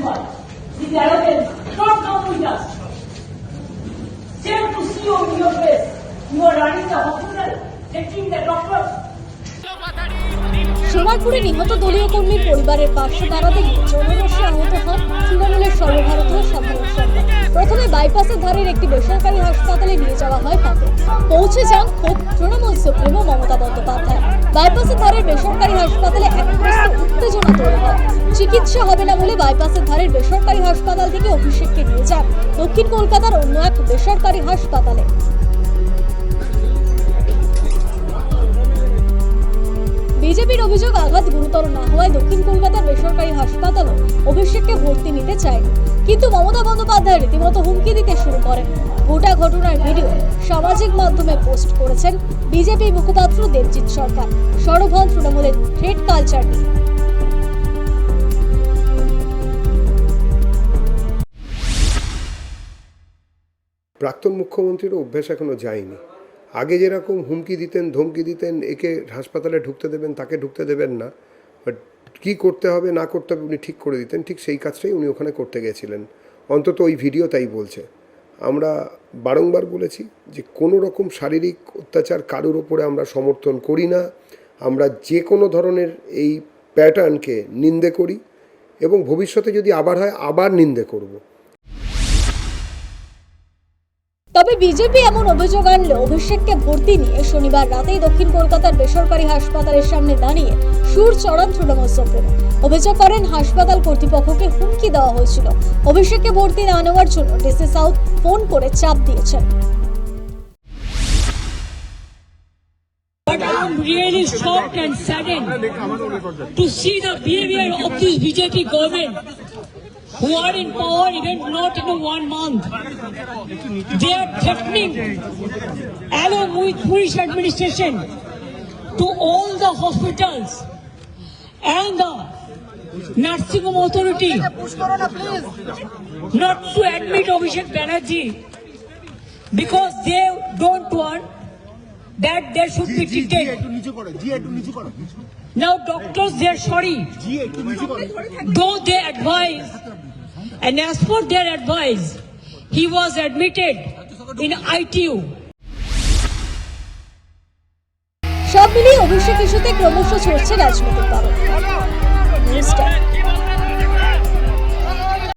identify these arrogance, not come with us. Shame to see you in your face. You are running the hospital, taking the doctors. সোনারপুরে নিহত দলীয় কর্মীর পরিবারের পাশে দাঁড়াতে গিয়ে জনরোষে আহত হন তৃণমূলের সর্বভারতীয় সাধারণ সম্পাদক। প্রথমে বাইপাসের ধারের একটি বেসরকারি হাসপাতালে নিয়ে যাওয়া হয় তাকে। পৌঁছে যান খোদ তৃণমূল সুপ্রিমো মমতা বন্দ্যোপাধ্যায়। বাইপাসের ধারের বেসরকারি হাসপাতালে এক প্রস্ত উত্তেজনা তৈরি হয়। চিকিৎসা হবে না বলে বাইপাসের ধারের বেসরকারি হাসপাতাল থেকে অভিষেককে নিয়ে যান দক্ষিণ কলকাতার অন্য এক বেসরকারি হাসপাতালে। বিজেপির অভিযোগ, আঘাত গুরুতর না হওয়ায় দক্ষিণ কলকাতার বেসরকারি হাসপাতালও অভিষেককে ভর্তি নিতে চায়নি। কিন্তু মমতা বন্দ্যোপাধ্যায় রীতিমতো হুমকি দিতে শুরু করেন। গোটা ঘটনার ভিডিও সামাজিক মাধ্যমে পোস্ট করেছেন বিজেপি মুখপাত্র দেবজিৎ সরকার। সরব হন তৃণমূলের থ্রেট কালচার নিয়ে। প্রাক্তন মুখ্যমন্ত্রীর অভ্যাস এখনো যায়নি। আগে যেরকম হুমকি দিতেন, ধমকি দিতেন, একে হাসপাতালে ঢুকতে দেবেন, তাকে ঢুকতে দেবেন না, বাট কী করতে হবে না করতে হবে উনি ঠিক করে দিতেন। ঠিক সেই কাজটাই উনি ওখানে করতে গেছিলেন। অন্তত ওই ভিডিও তাই বলছে। আমরা বারংবার বলেছি যে কোনো রকম শারীরিক অত্যাচার কারোর ওপরে আমরা সমর্থন করি না। আমরা যে কোনো ধরনের এই প্যাটার্নকে নিন্দে করি এবং ভবিষ্যতে যদি আবার হয় আবার নিন্দে করব। তবে বিজেপি এমন অভিযোগ আনলে অভিষেককে ভর্তি নিয়ে শনিবার রাতেই দক্ষিণ কলকাতার বেসরকারি হাসপাতালের সামনে দাঁড়িয়ে সুর চড়ান তৃণমূল সুপ্রিমো। অভিযোগ করেন হাসপাতাল কর্তৃপক্ষকে হুমকি দেওয়া হয়েছিল। অভিষেককে ভর্তি না নেওয়ার জন্য ডিসি সাউথ ফোন করে চাপ দিয়েছেন। But I'm really shocked and saddened to see the behavior of this BJP government, who are in power even not in 1 month. They are threatening, along with police administration, to all the hospitals and the nursing home authority not to admit Abhishek Banerjee because they don't want that they should be treated. Now doctors, they are sorry, though they advise, and as per their advice, he was admitted in ITU. সব মিলিয়ে অভিষেক ইস্যুতে ক্রমশ চড়ছে রাজনৈতিক পারদ।